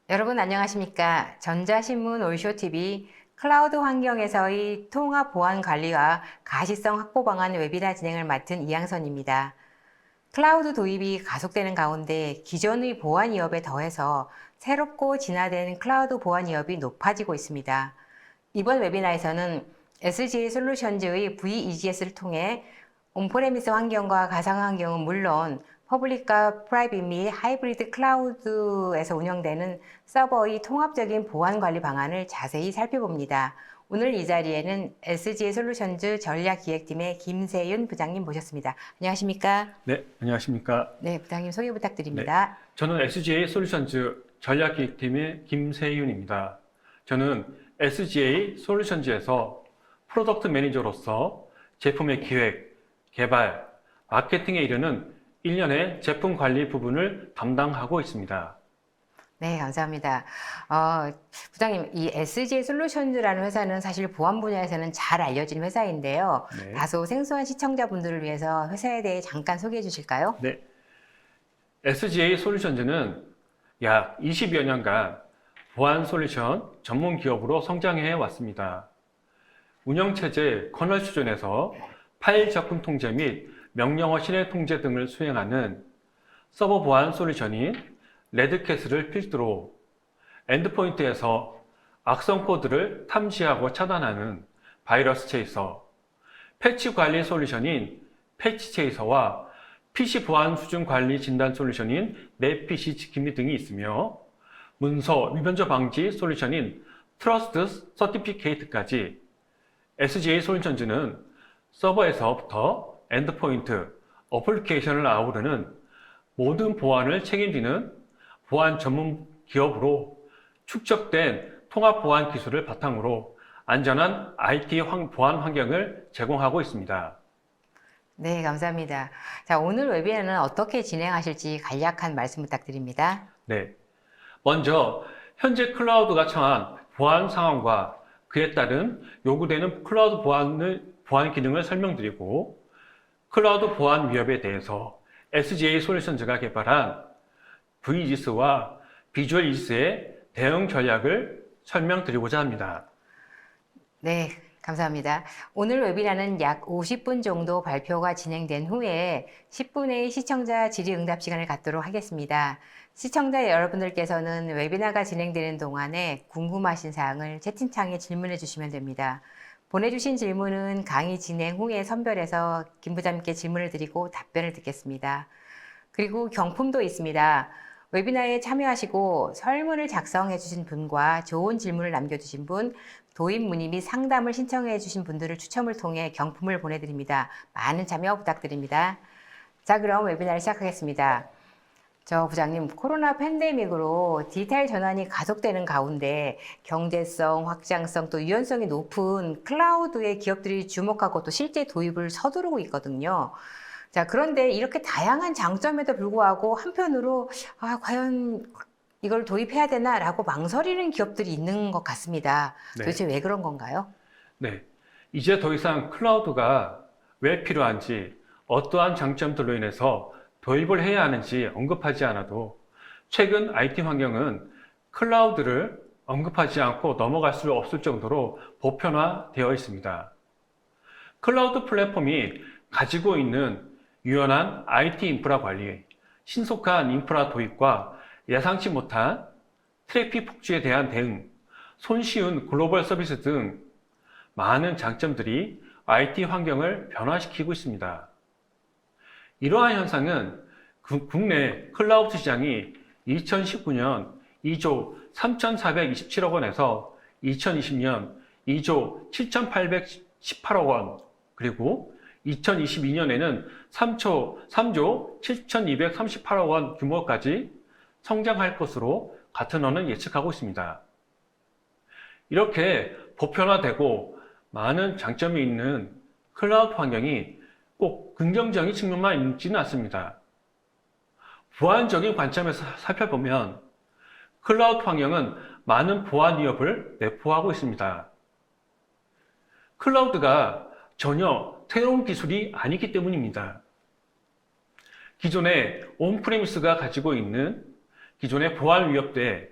여러분 안녕하십니까? 전자신문 올쇼TV 클라우드 환경에서의 통합 보안 관리와 가시성 확보 방안 웨비나 진행을 맡은 이양선입니다. 클라우드 도입이 가속되는 가운데 기존의 보안 위협에 더해서 새롭고 진화된 클라우드 보안 위협이 높아지고 있습니다. 이번 웨비나에서는 SGA 솔루션즈의 VEGS를 통해 온프레미스 환경과 가상 환경은 물론 퍼블릭과 프라이빗 및 하이브리드 클라우드에서 운영되는 서버의 통합적인 보안 관리 방안을 자세히 살펴봅니다. 오늘 이 자리에는 SGA 솔루션즈 전략기획팀의 김세윤 부장님 모셨습니다. 안녕하십니까? 네, 안녕하십니까? 네, 부장님 소개 부탁드립니다. 저는 SGA 솔루션즈 전략기획팀의 김세윤입니다. 저는 SGA 솔루션즈에서 프로덕트 매니저로서 제품의 기획, 개발, 마케팅에 이르는 일련의 제품 관리 부분을 담당하고 있습니다. 네, 감사합니다. 부장님, 이 SGA 솔루션즈라는 회사는 사실 보안 분야에서는 잘 알려진 회사인데요. 네. 다소 생소한 시청자분들을 위해서 회사에 대해 잠깐 소개해 주실까요? 네, SGA 솔루션즈는 약 20여 년간 보안 솔루션 전문 기업으로 성장해 왔습니다. 운영체제 커널 수준에서 파일 접근 통제 및 명령어 실행 통제 등을 수행하는 서버 보안 솔루션인 레드캣을 필두로 엔드포인트에서 악성 코드를 탐지하고 차단하는 바이러스 체이서, 패치 관리 솔루션인 패치 체이서와 PC 보안 수준 관리 진단 솔루션인 넷PC 지킴이 등이 있으며 문서 위변조 방지 솔루션인 트러스트 서티피케이트까지 SGA 솔루션즈는 서버에서부터 엔드포인트, 어플리케이션을 아우르는 모든 보안을 책임지는 보안 전문 기업으로 축적된 통합 보안 기술을 바탕으로 안전한 IT 보안 환경을 제공하고 있습니다. 네, 감사합니다. 자, 오늘 웨비나는 어떻게 진행하실지 간략한 말씀 부탁드립니다. 네. 먼저 현재 클라우드가 처한 보안 상황과 그에 따른 요구되는 클라우드 보안 기능을 설명드리고 클라우드 보안 위협에 대해서 SGA 솔루션즈가 개발한 VGS와 비주얼 이지스의 대응 전략을 설명드리고자 합니다. 네, 감사합니다. 오늘 웨비나는 약 50분 정도 발표가 진행된 후에 10분의 시청자 질의응답 시간을 갖도록 하겠습니다. 시청자 여러분들께서는 웨비나가 진행되는 동안에 궁금하신 사항을 채팅창에 질문해 주시면 됩니다. 보내주신 질문은 강의 진행 후에 선별해서 김 부장님께 질문을 드리고 답변을 듣겠습니다. 그리고 경품도 있습니다. 웨비나에 참여하시고 설문을 작성해 주신 분과 좋은 질문을 남겨주신 분, 도입 문의 및 상담을 신청해 주신 분들을 추첨을 통해 경품을 보내드립니다. 많은 참여 부탁드립니다. 자, 그럼 웨비나를 시작하겠습니다. 부장님, 코로나 팬데믹으로 디지털 전환이 가속되는 가운데 경제성, 확장성, 또 유연성이 높은 클라우드에 기업들이 주목하고 또 실제 도입을 서두르고 있거든요. 자, 그런데 이렇게 다양한 장점에도 불구하고 한편으로 과연 이걸 도입해야 되나라고 망설이는 기업들이 있는 것 같습니다. 네. 도대체 왜 그런 건가요? 네. 이제 더 이상 클라우드가 왜 필요한지, 어떠한 장점들로 인해서 도입을 해야 하는지 언급하지 않아도 최근 IT 환경은 클라우드를 언급하지 않고 넘어갈 수 없을 정도로 보편화되어 있습니다. 클라우드 플랫폼이 가지고 있는 유연한 IT 인프라 관리, 신속한 인프라 도입과 예상치 못한 트래픽 폭주에 대한 대응, 손쉬운 글로벌 서비스 등 많은 장점들이 IT 환경을 변화시키고 있습니다. 이러한 현상은 국내 클라우드 시장이 2019년 2조 3,427억 원에서 2020년 2조 7,818억 원, 그리고 2022년에는 3조 7,238억 원 규모까지 성장할 것으로 같은 언은 예측하고 있습니다. 이렇게 보편화되고 많은 장점이 있는 클라우드 환경이 꼭 긍정적인 측면만 있지는 않습니다. 보안적인 관점에서 살펴보면 클라우드 환경은 많은 보안 위협을 내포하고 있습니다. 클라우드가 전혀 새로운 기술이 아니기 때문입니다. 기존의 온프레미스가 가지고 있는 기존의 보안 위협대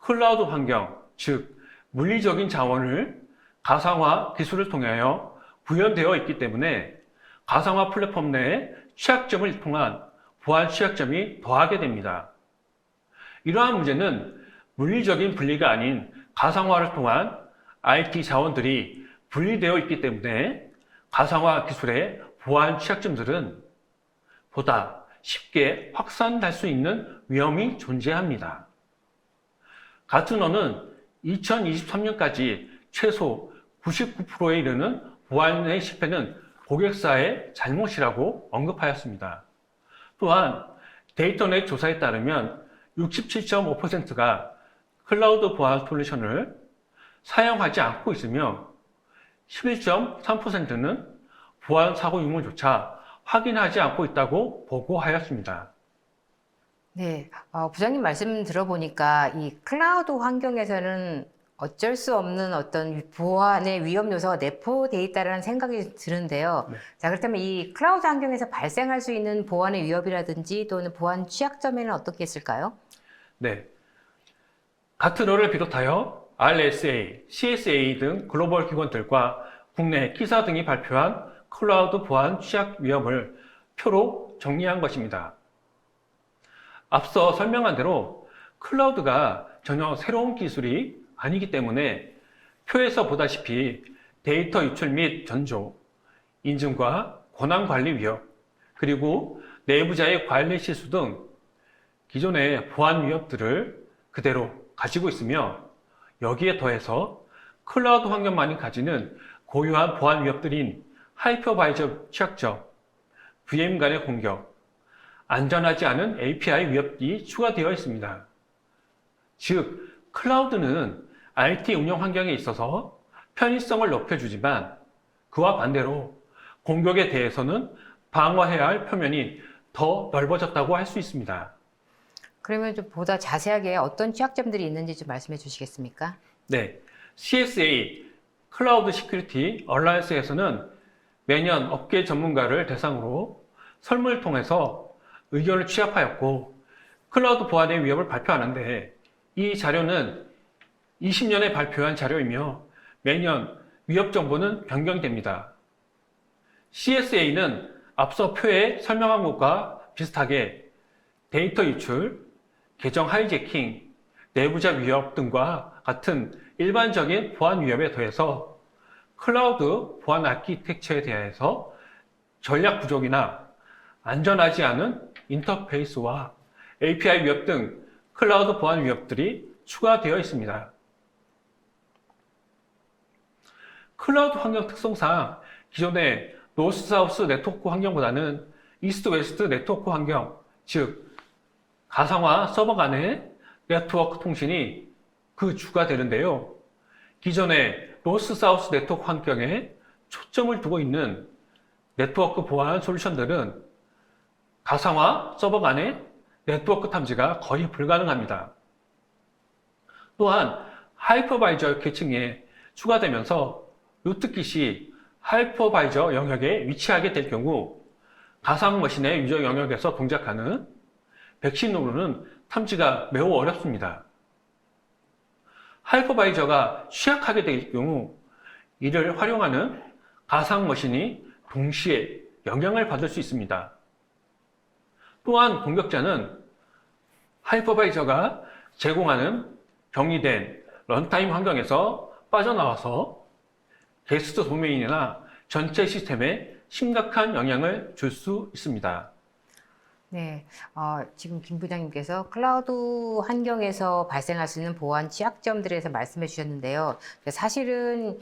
클라우드 환경, 즉 물리적인 자원을 가상화 기술을 통하여 구현되어 있기 때문에 가상화 플랫폼 내에 취약점을 통한 보안 취약점이 더하게 됩니다. 이러한 문제는 물리적인 분리가 아닌 가상화를 통한 IT 자원들이 분리되어 있기 때문에 가상화 기술의 보안 취약점들은 보다 쉽게 확산될 수 있는 위험이 존재합니다. 가트너는 2023년까지 최소 99%에 이르는 보안의 실패는 고객사의 잘못이라고 언급하였습니다. 또한 데이터넷 조사에 따르면 67.5%가 클라우드 보안 솔루션을 사용하지 않고 있으며 11.3%는 보안 사고 유무조차 확인하지 않고 있다고 보고하였습니다. 네, 부장님 말씀 들어보니까 이 클라우드 환경에서는 어쩔 수 없는 어떤 보안의 위험 요소가 내포되어 있다는 생각이 드는데요. 네. 자, 그렇다면 이 클라우드 환경에서 발생할 수 있는 보안의 위협이라든지 또는 보안 취약점에는 어떤 게 있을까요? 네. 가트너를 비롯하여 RSA, CSA 등 글로벌 기관들과 국내 기사 등이 발표한 클라우드 보안 취약 위험을 표로 정리한 것입니다. 앞서 설명한 대로 클라우드가 전혀 새로운 기술이 아니기 때문에 표에서 보다시피 데이터 유출 및 전조, 인증과 권한 관리 위협, 그리고 내부자의 관리 실수 등 기존의 보안 위협들을 그대로 가지고 있으며 여기에 더해서 클라우드 환경만이 가지는 고유한 보안 위협들인 하이퍼바이저 취약점, VM 간의 공격, 안전하지 않은 API 위협이 추가되어 있습니다. 즉, 클라우드는 IT 운영 환경에 있어서 편의성을 높여주지만 그와 반대로 공격에 대해서는 방어해야 할 표면이 더 넓어졌다고 할 수 있습니다. 그러면 좀 보다 자세하게 어떤 취약점들이 있는지 좀 말씀해 주시겠습니까? 네, CSA, 클라우드 시큐리티 얼라이언스에서는 매년 업계 전문가를 대상으로 설문을 통해서 의견을 취합하였고 클라우드 보안의 위협을 발표하는데 이 자료는 20년에 발표한 자료이며 매년 위협 정보는 변경됩니다. CSA는 앞서 표에 설명한 것과 비슷하게 데이터 유출, 계정 하이제킹, 내부자 위협 등과 같은 일반적인 보안 위협에 더해서 클라우드 보안 아키텍처에 대해서 전략 부족이나 안전하지 않은 인터페이스와 API 위협 등 클라우드 보안 위협들이 추가되어 있습니다. 클라우드 환경 특성상 기존의 노스-사우스 네트워크 환경보다는 이스트-웨스트 네트워크 환경, 즉 가상화 서버 간의 네트워크 통신이 그 주가 되는데요. 기존의 노스-사우스 네트워크 환경에 초점을 두고 있는 네트워크 보안 솔루션들은 가상화 서버 간의 네트워크 탐지가 거의 불가능합니다. 또한 하이퍼바이저 계층에 추가되면서 루트킷이 하이퍼바이저 영역에 위치하게 될 경우 가상머신의 유저 영역에서 동작하는 백신으로는 탐지가 매우 어렵습니다. 하이퍼바이저가 취약하게 될 경우 이를 활용하는 가상머신이 동시에 영향을 받을 수 있습니다. 또한 공격자는 하이퍼바이저가 제공하는 병리된 런타임 환경에서 빠져나와서 게스트 도메인이나 전체 시스템에 심각한 영향을 줄 수 있습니다. 네, 지금 김 부장님께서 클라우드 환경에서 발생할 수 있는 보안 취약점들에 대해서 말씀해 주셨는데요. 사실은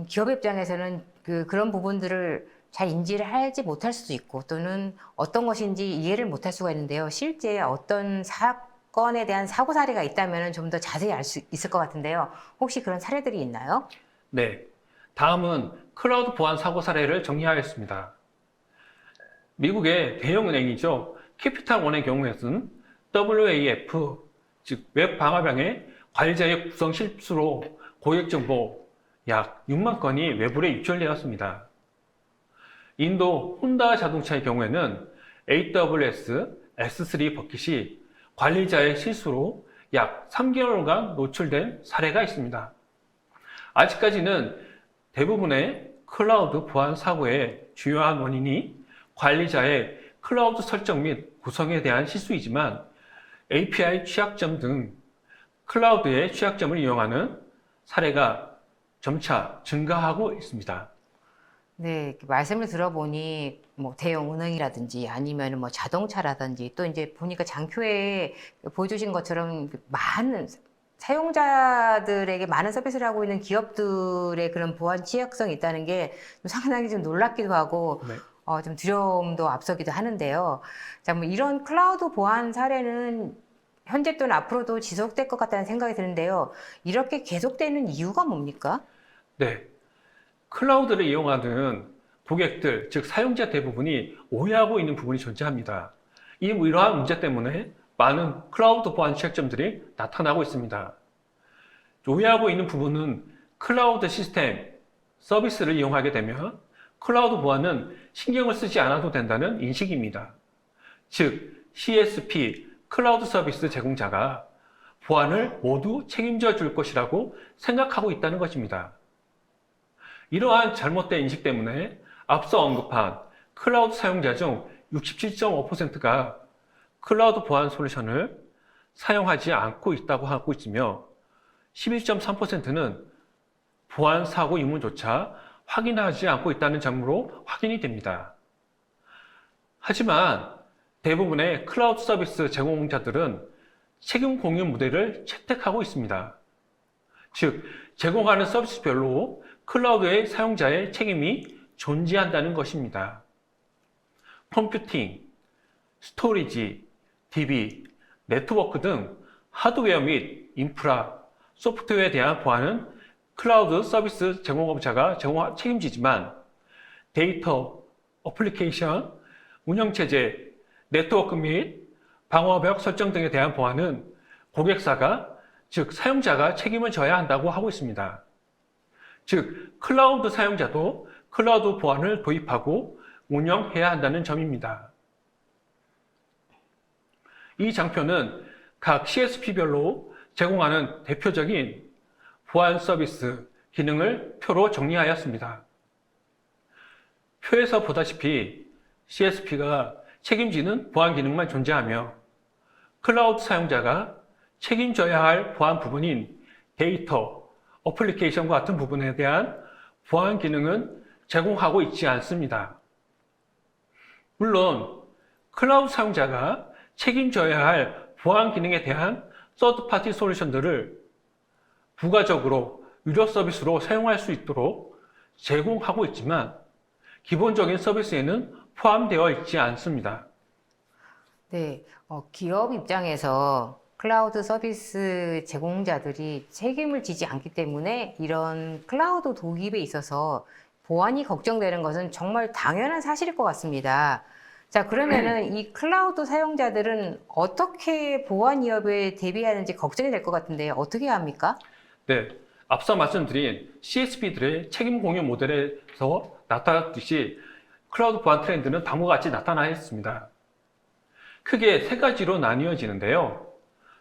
기업 입장에서는 그런 부분들을 잘 인지를 하지 못할 수도 있고 또는 어떤 것인지 이해를 못할 수가 있는데요. 실제 어떤 사건에 대한 사고 사례가 있다면 좀 더 자세히 알 수 있을 것 같은데요. 혹시 그런 사례들이 있나요? 네, 다음은 클라우드 보안 사고 사례를 정리하겠습니다. 미국의 대형 은행이죠. 캐피탈원의 경우에는 WAF, 즉 웹 방화병의 관리자의 구성 실수로 고객 정보 약 6만 건이 외부에 유출되었습니다. 인도 혼다 자동차의 경우에는 AWS S3 버킷이 관리자의 실수로 약 3개월간 노출된 사례가 있습니다. 아직까지는 대부분의 클라우드 보안 사고의 주요한 원인이 관리자의 클라우드 설정 및 구성에 대한 실수이지만 API 취약점 등 클라우드의 취약점을 이용하는 사례가 점차 증가하고 있습니다. 네, 이렇게 말씀을 들어보니 뭐 대형 은행이라든지 아니면 뭐 자동차라든지 또 이제 보니까 장표에 보여주신 것처럼 많은 사용자들에게 많은 서비스를 하고 있는 기업들의 그런 보안 취약성이 있다는 게 좀 상당히 좀 놀랍기도 하고 네. 좀 두려움도 앞서기도 하는데요. 자, 뭐 이런 클라우드 보안 사례는 현재 또는 앞으로도 지속될 것 같다는 생각이 드는데요. 이렇게 계속되는 이유가 뭡니까? 네. 클라우드를 이용하는 고객들, 즉 사용자 대부분이 오해하고 있는 부분이 존재합니다. 이러한 문제 때문에 많은 클라우드 보안 취약점들이 나타나고 있습니다. 오해하고 있는 부분은 클라우드 시스템, 서비스를 이용하게 되면 클라우드 보안은 신경을 쓰지 않아도 된다는 인식입니다. 즉, CSP, 클라우드 서비스 제공자가 보안을 모두 책임져 줄 것이라고 생각하고 있다는 것입니다. 이러한 잘못된 인식 때문에 앞서 언급한 클라우드 사용자 중 67.5%가 클라우드 보안 솔루션을 사용하지 않고 있다고 하고 있으며 11.3%는 보안 사고 유무조차 확인하지 않고 있다는 점으로 확인이 됩니다. 하지만 대부분의 클라우드 서비스 제공자들은 책임 공유 모델을 채택하고 있습니다. 즉, 제공하는 서비스별로 클라우드의 사용자의 책임이 존재한다는 것입니다. 컴퓨팅, 스토리지, DB, 네트워크 등 하드웨어 및 인프라, 소프트웨어에 대한 보안은 클라우드 서비스 제공업자가 책임지지만 데이터, 어플리케이션, 운영체제, 네트워크 및 방어벽 설정 등에 대한 보안은 고객사가, 즉 사용자가 책임을 져야 한다고 하고 있습니다. 즉, 클라우드 사용자도 클라우드 보안을 도입하고 운영해야 한다는 점입니다. 이 장표는 각 CSP별로 제공하는 대표적인 보안 서비스 기능을 표로 정리하였습니다. 표에서 보다시피 CSP가 책임지는 보안 기능만 존재하며 클라우드 사용자가 책임져야 할 보안 부분인 데이터, 어플리케이션과 같은 부분에 대한 보안 기능은 제공하고 있지 않습니다. 물론 클라우드 사용자가 책임져야 할 보안 기능에 대한 서드파티 솔루션들을 부가적으로 유료 서비스로 사용할 수 있도록 제공하고 있지만 기본적인 서비스에는 포함되어 있지 않습니다. 네, 기업 입장에서 클라우드 서비스 제공자들이 책임을 지지 않기 때문에 이런 클라우드 도입에 있어서 보안이 걱정되는 것은 정말 당연한 사실일 것 같습니다. 자, 그러면은 이 클라우드 사용자들은 어떻게 보안 위협에 대비하는지 걱정이 될 것 같은데 어떻게 해야 합니까? 네, 앞서 말씀드린 CSP들의 책임 공유 모델에서 나타났듯이 클라우드 보안 트렌드는 다음과 같이 나타나 있습니다. 크게 세 가지로 나뉘어지는데요.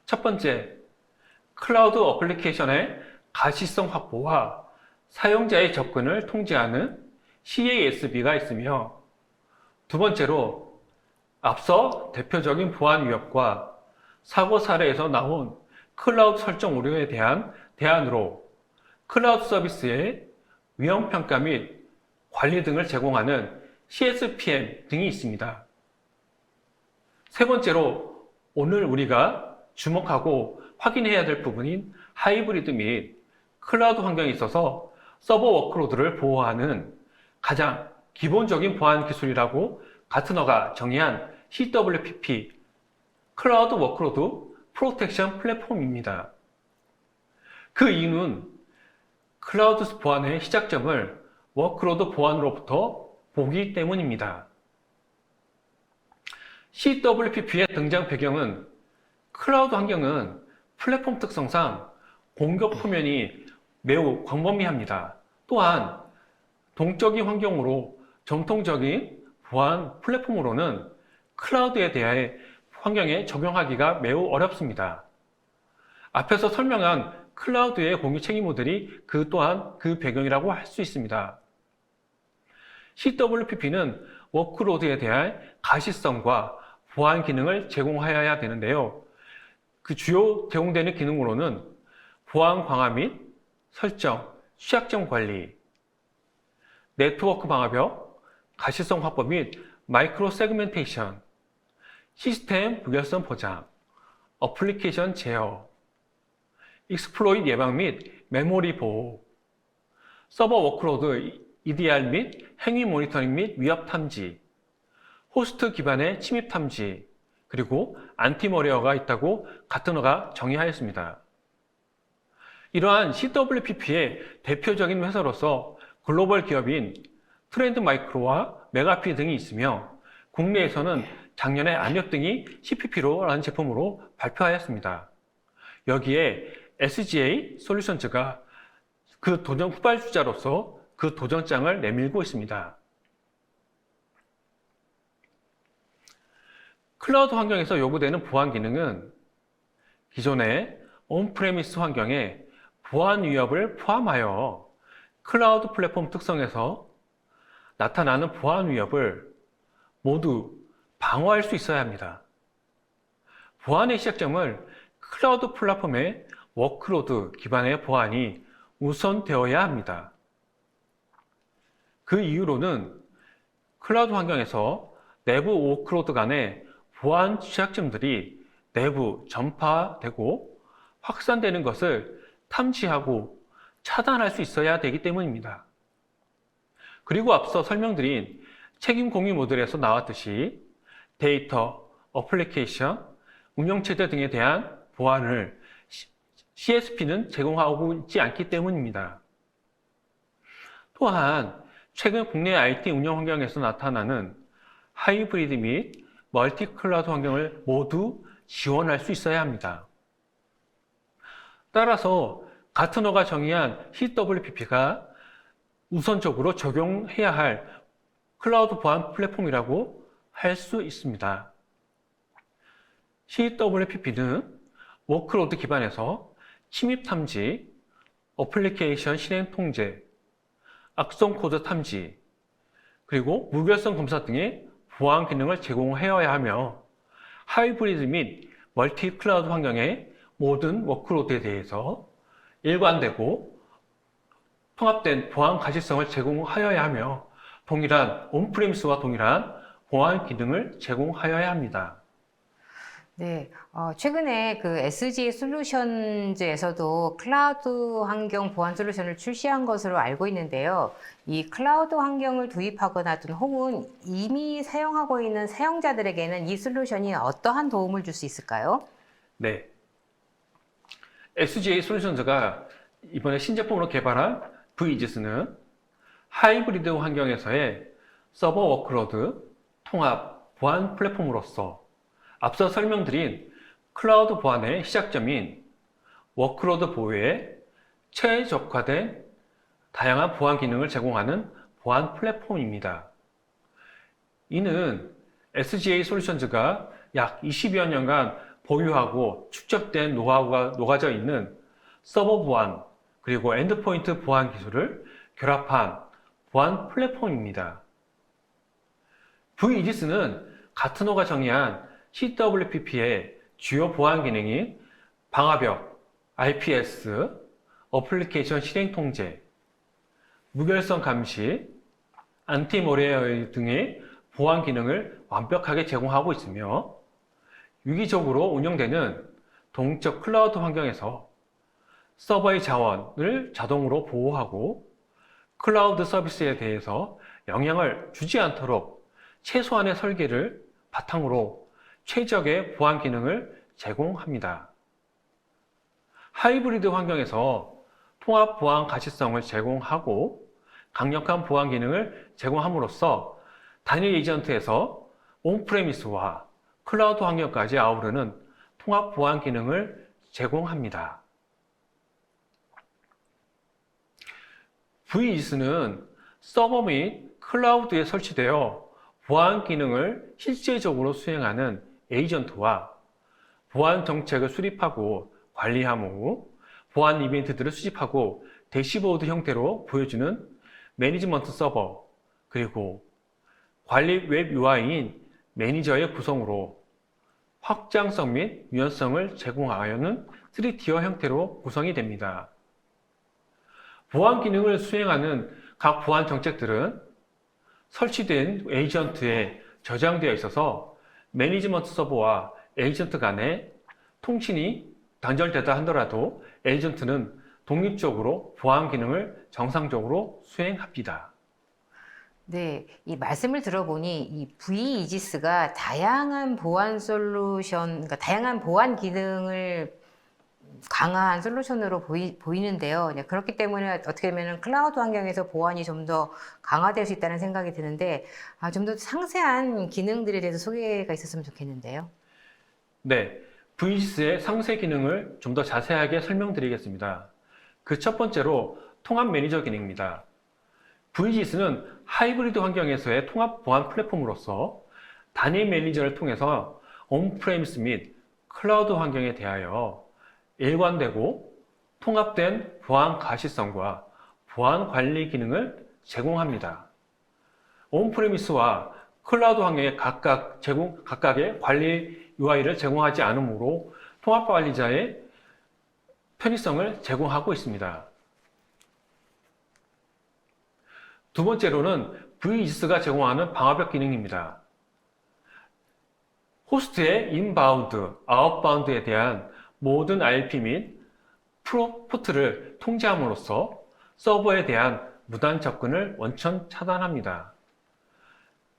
첫 번째, 클라우드 어플리케이션의 가시성 확보와 사용자의 접근을 통제하는 CASB가 있으며, 두 번째로 앞서 대표적인 보안 위협과 사고 사례에서 나온 클라우드 설정 오류에 대한 대안으로 클라우드 서비스의 위험 평가 및 관리 등을 제공하는 CSPM 등이 있습니다. 세 번째로 오늘 우리가 주목하고 확인해야 될 부분인 하이브리드 및 클라우드 환경에 있어서 서버 워크로드를 보호하는 가장 기본적인 보안 기술이라고 가트너가 정의한 CWPP, 클라우드 워크로드 프로텍션 플랫폼입니다. 그 이유는 클라우드 보안의 시작점을 워크로드 보안으로부터 보기 때문입니다. CWPP의 등장 배경은 클라우드 환경은 플랫폼 특성상 공격 표면이 매우 광범위합니다. 또한 동적인 환경으로 전통적인 보안 플랫폼으로는 클라우드에 대해 환경에 적용하기가 매우 어렵습니다. 앞에서 설명한 클라우드의 공유 책임 모델이 그 또한 그 배경이라고 할 수 있습니다. CWPP는 워크로드에 대한 가시성과 보안 기능을 제공하여야 되는데요. 그 주요 제공되는 기능으로는 보안 강화 및 설정, 취약점 관리, 네트워크 방화벽, 가시성 확보 및 마이크로 세그멘테이션, 시스템 무결성 보장, 어플리케이션 제어, 익스플로잇 예방 및 메모리 보호, 서버 워크로드 EDR 및 행위 모니터링 및 위협 탐지, 호스트 기반의 침입 탐지, 그리고 안티머리어가 있다고 가트너가 정의하였습니다. 이러한 CWPP의 대표적인 회사로서 글로벌 기업인 트렌드 마이크로와 메가피 등이 있으며 국내에서는 작년에 안엽 등이 CPP로라는 제품으로 발표하였습니다. 여기에 SGA 솔루션즈가 그 도전 후발주자로서 그 도전장을 내밀고 있습니다. 클라우드 환경에서 요구되는 보안 기능은 기존의 온프레미스 환경에 보안 위협을 포함하여 클라우드 플랫폼 특성에서 나타나는 보안 위협을 모두 방어할 수 있어야 합니다. 보안의 시작점을 클라우드 플랫폼의 워크로드 기반의 보안이 우선되어야 합니다. 그 이유로는 클라우드 환경에서 내부 워크로드 간의 보안 취약점들이 내부 전파되고 확산되는 것을 탐지하고 차단할 수 있어야 되기 때문입니다. 그리고 앞서 설명드린 책임 공유 모델에서 나왔듯이 데이터, 어플리케이션, 운영체제 등에 대한 보안을 CSP는 제공하고 있지 않기 때문입니다. 또한 최근 국내 IT 운영 환경에서 나타나는 하이브리드 및 멀티 클라우드 환경을 모두 지원할 수 있어야 합니다. 따라서 가트너가 정의한 CWPP가 우선적으로 적용해야 할 클라우드 보안 플랫폼이라고 할 수 있습니다. CWPP는 워크로드 기반에서 침입 탐지, 어플리케이션 실행 통제, 악성 코드 탐지, 그리고 무결성 검사 등의 보안 기능을 제공하여야 하며 하이브리드 및 멀티 클라우드 환경의 모든 워크로드에 대해서 일관되고 통합된 보안 가시성을 제공하여야 하며 동일한 온프레미스와 동일한 보안 기능을 제공하여야 합니다. 네, 최근에 그 SG 솔루션즈에서도 클라우드 환경 보안 솔루션을 출시한 것으로 알고 있는데요. 이 클라우드 환경을 도입하거나 혹은 이미 사용하고 있는 사용자들에게는 이 솔루션이 어떠한 도움을 줄 수 있을까요? 네. SGA 솔루션즈가 이번에 신제품으로 개발한 VGS는 하이브리드 환경에서의 서버 워크로드 통합 보안 플랫폼으로서 앞서 설명드린 클라우드 보안의 시작점인 워크로드 보호에 최적화된 다양한 보안 기능을 제공하는 보안 플랫폼입니다. 이는 SGA 솔루션즈가 약 20여 년간 보유하고 축적된 노하우가 녹아져 있는 서버 보안 그리고 엔드포인트 보안 기술을 결합한 보안 플랫폼입니다. VGS는 가트너가 정의한 CWPP의 주요 보안 기능인 방화벽, IPS, 어플리케이션 실행 통제, 무결성 감시, 안티모레어 등의 보안 기능을 완벽하게 제공하고 있으며 유기적으로 운영되는 동적 클라우드 환경에서 서버의 자원을 자동으로 보호하고 클라우드 서비스에 대해서 영향을 주지 않도록 최소한의 설계를 바탕으로 최적의 보안 기능을 제공합니다. 하이브리드 환경에서 통합 보안 가시성을 제공하고 강력한 보안 기능을 제공함으로써 단일 에이전트에서 온프레미스와 클라우드 환경까지 아우르는 통합 보안 기능을 제공합니다. VGS는 서버 및 클라우드에 설치되어 보안 기능을 실제적으로 수행하는 에이전트와 보안 정책을 수립하고 관리함 후 보안 이벤트들을 수집하고 대시보드 형태로 보여주는 매니지먼트 서버, 그리고 관리 웹 UI인 매니저의 구성으로 확장성 및 유연성을 제공하여는 3티어 형태로 구성이 됩니다. 보안 기능을 수행하는 각 보안 정책들은 설치된 에이전트에 저장되어 있어서 매니지먼트 서버와 에이전트 간에 통신이 단절되다 하더라도 에이전트는 독립적으로 보안 기능을 정상적으로 수행합니다. 네, 이 말씀을 들어보니 이 V-이지스가 다양한 보안 솔루션, 그러니까 다양한 보안 기능을 강화한 솔루션으로 보이는데요. 네, 그렇기 때문에 어떻게 보면 클라우드 환경에서 보안이 좀 더 강화될 수 있다는 생각이 드는데, 좀 더 상세한 기능들에 대해서 소개가 있었으면 좋겠는데요. 네, VGS의 상세 기능을 좀 더 자세하게 설명드리겠습니다. 그 첫 번째로 통합 매니저 기능입니다. VGS는 하이브리드 환경에서의 통합 보안 플랫폼으로서 단일 매니저를 통해서 온프레미스 및 클라우드 환경에 대하여 일관되고 통합된 보안 가시성과 보안 관리 기능을 제공합니다. 온프레미스와 클라우드 환경에 각각의 관리 UI를 제공하지 않으므로 통합 관리자의 편의성을 제공하고 있습니다. 두 번째로는 VGS가 제공하는 방화벽 기능입니다. 호스트의 인바운드, 아웃바운드에 대한 모든 IP 및 포트를 통제함으로써 서버에 대한 무단 접근을 원천 차단합니다.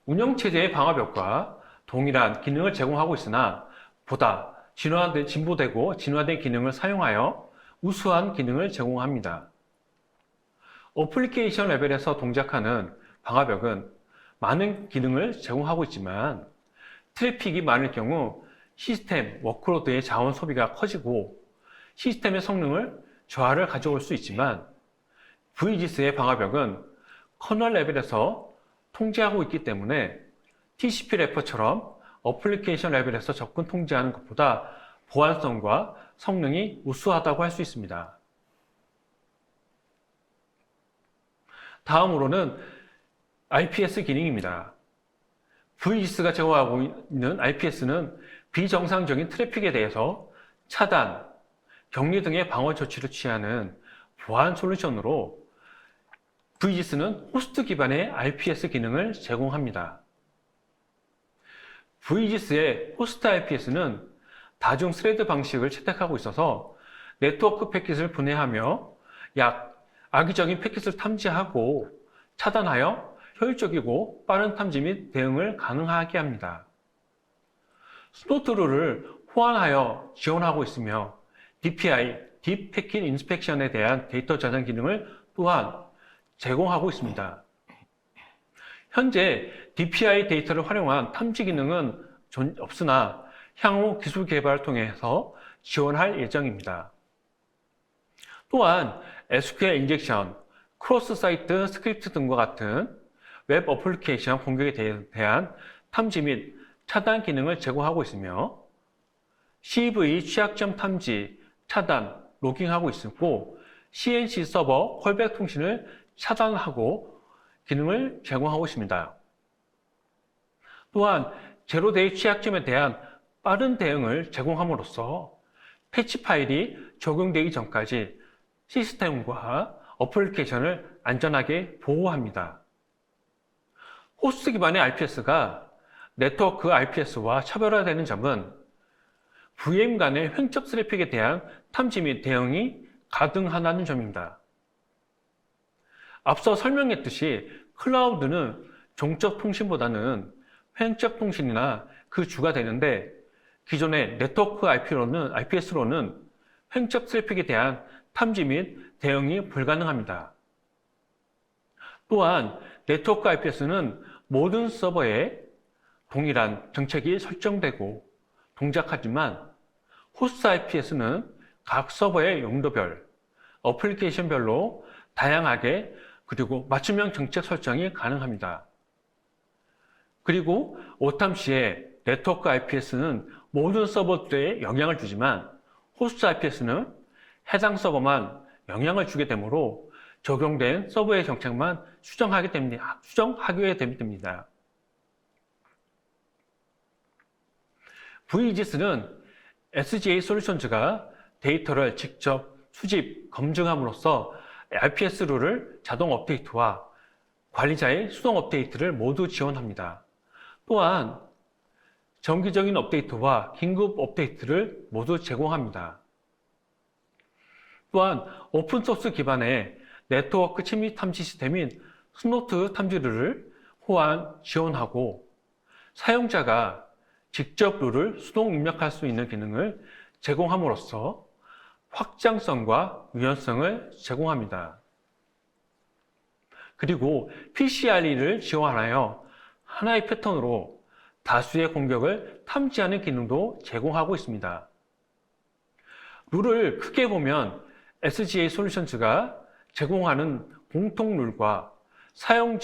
운영체제의 방화벽과 동일한 기능을 제공하고 있으나 보다 진보되고 진화된 기능을 사용하여 우수한 기능을 제공합니다. 어플리케이션 레벨에서 동작하는 방화벽은 많은 기능을 제공하고 있지만 트래픽이 많을 경우 시스템 워크로드의 자원 소비가 커지고 시스템의 성능을 저하를 가져올 수 있지만 VGS의 방화벽은 커널 레벨에서 통제하고 있기 때문에 TCP 래퍼처럼 어플리케이션 레벨에서 접근 통제하는 것보다 보안성과 성능이 우수하다고 할 수 있습니다. 다음으로는 IPS 기능입니다. VGS가 제공하고 있는 IPS는 비정상적인 트래픽에 대해서 차단, 격리 등의 방어 조치를 취하는 보안 솔루션으로 VGS는 호스트 기반의 IPS 기능을 제공합니다. VGS의 호스트 IPS는 다중 스레드 방식을 채택하고 있어서 네트워크 패킷을 분해하며 악의적인 패킷을 탐지하고 차단하여 효율적이고 빠른 탐지 및 대응을 가능하게 합니다. 스노트룰을 호환하여 지원하고 있으며 DPI, 딥 패킷 인스펙션에 대한 데이터 저장 기능을 또한 제공하고 있습니다. 현재 DPI 데이터를 활용한 탐지 기능은 없으나 향후 기술 개발을 통해서 지원할 예정입니다. 또한 SQL 인젝션, 크로스 사이트 스크립트 등과 같은 웹 어플리케이션 공격에 대한 탐지 및 차단 기능을 제공하고 있으며 CV 취약점 탐지, 차단, 로깅하고 있고 CNC 서버 콜백 통신을 차단하고 기능을 제공하고 있습니다. 또한 제로데이 취약점에 대한 빠른 대응을 제공함으로써 패치 파일이 적용되기 전까지 시스템과 어플리케이션을 안전하게 보호합니다. 호스트 기반의 IPS가 네트워크 IPS와 차별화되는 점은 VM 간의 횡적 트래픽에 대한 탐지 및 대응이 가능하다는 점입니다. 앞서 설명했듯이 클라우드는 종적 통신보다는 횡적 통신이나 그 주가 되는데 기존의 네트워크 IPS로는 횡적 트래픽에 대한 탐지 및 대응이 불가능합니다. 또한 네트워크 IPS는 모든 서버에 동일한 정책이 설정되고 동작하지만 호스트 IPS는 각 서버의 용도별, 어플리케이션별로 다양하게 그리고 맞춤형 정책 설정이 가능합니다. 그리고 OTAM 시에 네트워크 IPS는 모든 서버들에 영향을 주지만 호스트 IPS는 해당 서버만 영향을 주게 되므로 적용된 서버의 정책만 수정하게 됩니다. VGS는 SGA 솔루션즈가 데이터를 직접 수집, 검증함으로써 IPS 룰을 자동 업데이트와 관리자의 수동 업데이트를 모두 지원합니다. 또한 정기적인 업데이트와 긴급 업데이트를 모두 제공합니다. 또한 오픈소스 기반의 네트워크 침입 탐지 시스템인 스노트 탐지룰을 호환, 지원하고 사용자가 직접 룰을 수동 입력할 수 있는 기능을 제공함으로써 확장성과 유연성을 제공합니다. 그리고 PCRE를 지원하여 하나의 패턴으로 다수의 공격을 탐지하는 기능도 제공하고 있습니다. 룰을 크게 보면 SGA 솔루션즈가 제공하는 공통 룰과 사용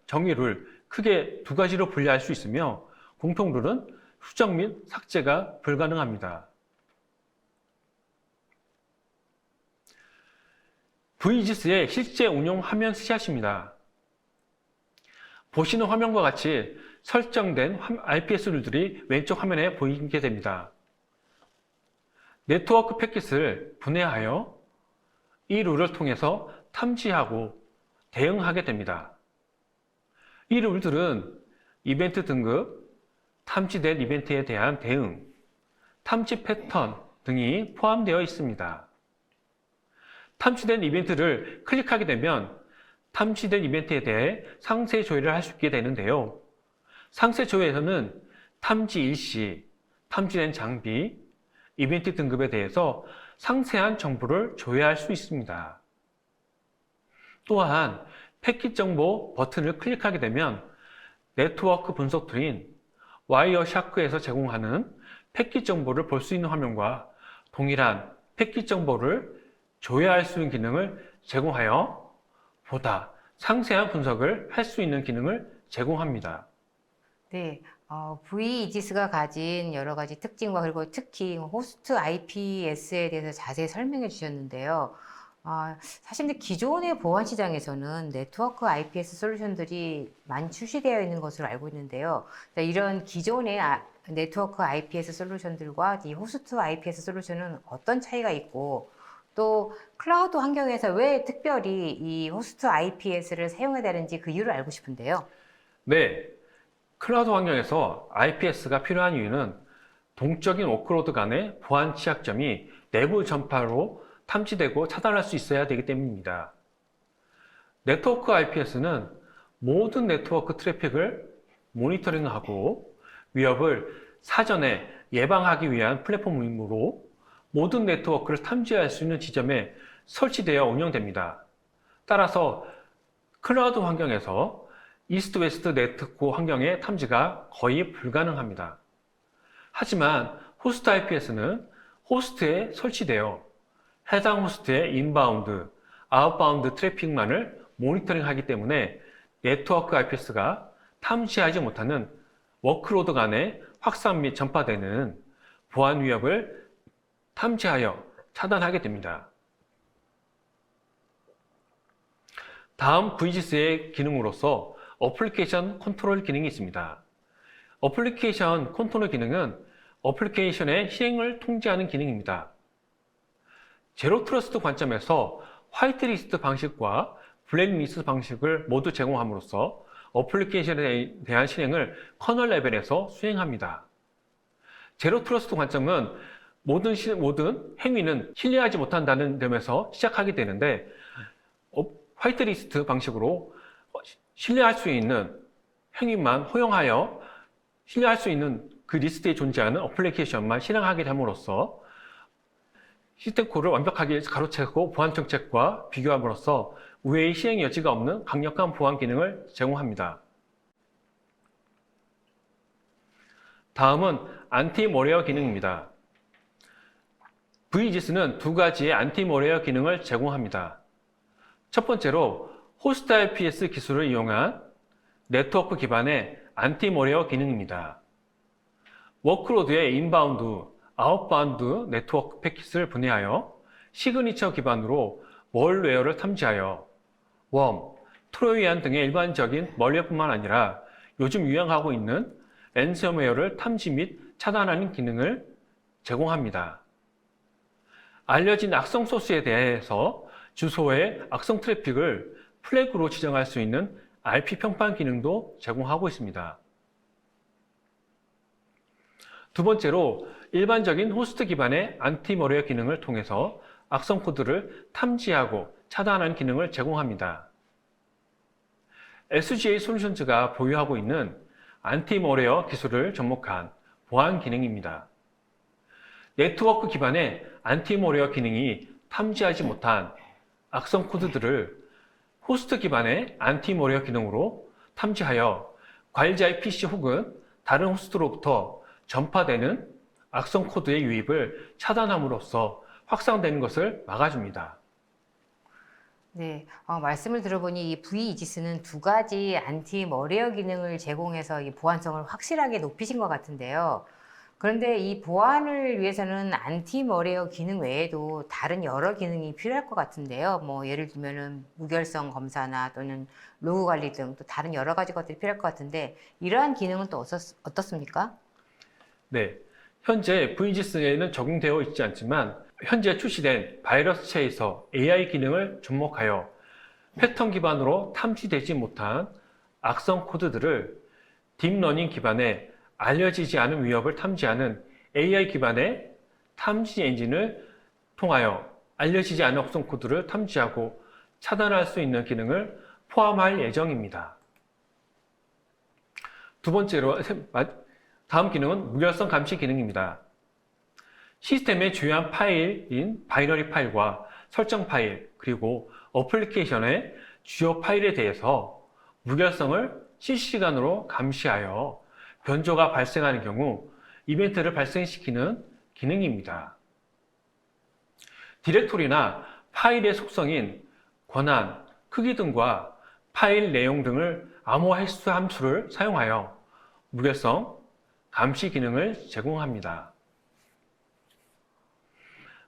정의를 크게 두 가지로 분리할 수 있으며 공통 룰은 수정 및 삭제가 불가능합니다. VGS의 실제 운용 화면 스샷입니다. 보시는 화면과 같이 설정된 IPS 룰들이 왼쪽 화면에 보이게 됩니다. 네트워크 패킷을 분해하여 이 룰을 통해서 탐지하고 대응하게 됩니다. 이 룰들은 이벤트 등급, 탐지된 이벤트에 대한 대응, 탐지 패턴 등이 포함되어 있습니다. 탐지된 이벤트를 클릭하게 되면 탐지된 이벤트에 대해 상세 조회를 할 수 있게 되는데요. 상세 조회에서는 탐지 일시, 탐지된 장비, 이벤트 등급에 대해서 상세한 정보를 조회할 수 있습니다. 또한 패킷 정보 버튼을 클릭하게 되면 네트워크 분석 툴인 와이어샤크에서 제공하는 패킷 정보를 볼 수 있는 화면과 동일한 패킷 정보를 조회할 수 있는 기능을 제공하여 보다 상세한 분석을 할 수 있는 기능을 제공합니다. 네, VGS가 가진 여러 가지 특징과 그리고 특히 호스트 IPS에 대해서 자세히 설명해 주셨는데요. 사실 근데 기존의 보안 시장에서는 네트워크 IPS 솔루션들이 많이 출시되어 있는 것으로 알고 있는데요. 이런 기존의 네트워크 IPS 솔루션들과 이 호스트 IPS 솔루션은 어떤 차이가 있고 또 클라우드 환경에서 왜 특별히 이 호스트 IPS를 사용해야 되는지 그 이유를 알고 싶은데요. 네, 클라우드 환경에서 IPS가 필요한 이유는 동적인 워크로드 간의 보안 취약점이 내부 전파로 탐지되고 차단할 수 있어야 되기 때문입니다. 네트워크 IPS는 모든 네트워크 트래픽을 모니터링하고 위협을 사전에 예방하기 위한 플랫폼이므로 모든 네트워크를 탐지할 수 있는 지점에 설치되어 운영됩니다. 따라서 클라우드 환경에서 이스트 웨스트 네트워크 환경의 탐지가 거의 불가능합니다. 하지만 호스트 IPS는 호스트에 설치되어 해당 호스트의 인바운드, 아웃바운드 트래픽만을 모니터링하기 때문에 네트워크 IPS가 탐지하지 못하는 워크로드 간의 확산 및 전파되는 보안 위협을 탐지하여 차단하게 됩니다. 다음 VGS의 기능으로서 어플리케이션 컨트롤 기능이 있습니다. 어플리케이션 컨트롤 기능은 어플리케이션의 실행을 통제하는 기능입니다. 제로 트러스트 관점에서 화이트리스트 방식과 블랙리스트 방식을 모두 제공함으로써 어플리케이션에 대한 실행을 커널 레벨에서 수행합니다. 제로 트러스트 관점은 모든 행위는 신뢰하지 못한다는 점에서 시작하게 되는데 화이트리스트 방식으로 신뢰할 수 있는 행위만 허용하여 신뢰할 수 있는 그 리스트에 존재하는 어플리케이션만 실행하게 됨으로써 시스템 콜을 완벽하게 가로채고 보안 정책과 비교함으로써 우회의 시행 여지가 없는 강력한 보안 기능을 제공합니다. 다음은 안티모레어 기능입니다. VGS는 두 가지의 안티모레어 기능을 제공합니다. 첫 번째로 호스트 IPS 기술을 이용한 네트워크 기반의 안티모레어 기능입니다. 워크로드의 인바운드, 아웃바운드 네트워크 패킷을 분해하여 시그니처 기반으로 멀웨어를 탐지하여 웜, 트로이안 등의 일반적인 멀웨어뿐만 아니라 요즘 유행하고 있는 랜섬웨어를 탐지 및 차단하는 기능을 제공합니다. 알려진 악성 소스에 대해서 주소의 악성 트래픽을 플래그로 지정할 수 있는 RP 평판 기능도 제공하고 있습니다. 두 번째로 일반적인 호스트 기반의 안티멀웨어 기능을 통해서 악성 코드를 탐지하고 차단하는 기능을 제공합니다. SGA 솔루션즈가 보유하고 있는 안티멀웨어 기술을 접목한 보안 기능입니다. 네트워크 기반의 안티멀웨어 기능이 탐지하지 못한 악성 코드들을 호스트 기반의 안티멀웨어 기능으로 탐지하여 관리자의 PC 혹은 다른 호스트로부터 전파되는 악성 코드의 유입을 차단함으로써 확산되는 것을 막아줍니다. 네, 말씀을 들어보니 이 VEGS는 두 가지 안티멀웨어 기능을 제공해서 이 보안성을 확실하게 높이신 것 같은데요. 그런데 이 보안을 위해서는 안티멀웨어 기능 외에도 다른 여러 기능이 필요할 것 같은데요. 뭐 예를 들면은 무결성 검사나 또는 로그 관리 등 또 다른 여러 가지 것들이 필요할 것 같은데 이러한 기능은 또 어떻습니까? 네, 현재 VGS에는 적용되어 있지 않지만 현재 출시된 바이러스 체이서 AI 기능을 접목하여 패턴 기반으로 탐지되지 못한 악성 코드들을 딥러닝 기반의 알려지지 않은 위협을 탐지하는 AI 기반의 탐지 엔진을 통하여 알려지지 않은 악성 코드를 탐지하고 차단할 수 있는 기능을 포함할 예정입니다. 두 번째로 다음 기능은 무결성 감시 기능입니다. 시스템의 주요한 파일인 바이너리 파일과 설정 파일, 그리고 어플리케이션의 주요 파일에 대해서 무결성을 실시간으로 감시하여 변조가 발생하는 경우 이벤트를 발생시키는 기능입니다. 디렉토리나 파일의 속성인 권한, 크기 등과 파일 내용 등을 암호화 함수를 사용하여 무결성 감시 기능을 제공합니다.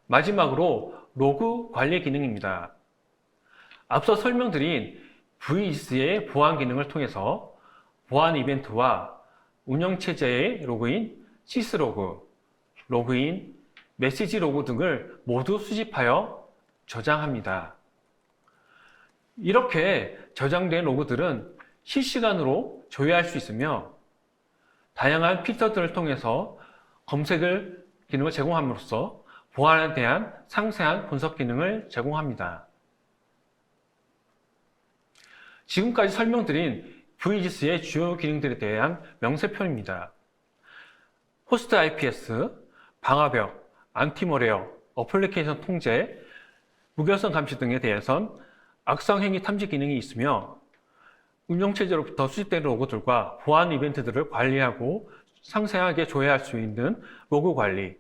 마지막으로 로그 관리 기능입니다. 앞서 설명드린 VGS의 보안 기능을 통해서 보안 이벤트와 운영체제의 로그인, 시스로그, 로그인, 메시지 로그 등을 모두 수집하여 저장합니다. 이렇게 저장된 로그들은 실시간으로 조회할 수 있으며 다양한 필터들을 통해서 검색을 기능을 제공함으로써 보안에 대한 상세한 분석 기능을 제공합니다. 지금까지 설명드린 VGS의 주요 기능들에 대한 명세표입니다. 호스트 IPS, 방화벽, 안티멀웨어, 어플리케이션 통제, 무결성 감시 등에 대해선 악성 행위 탐지 기능이 있으며 운영체제로부터 수집된 로그들과 보안 이벤트들을 관리하고 상세하게 조회할 수 있는 로그 관리,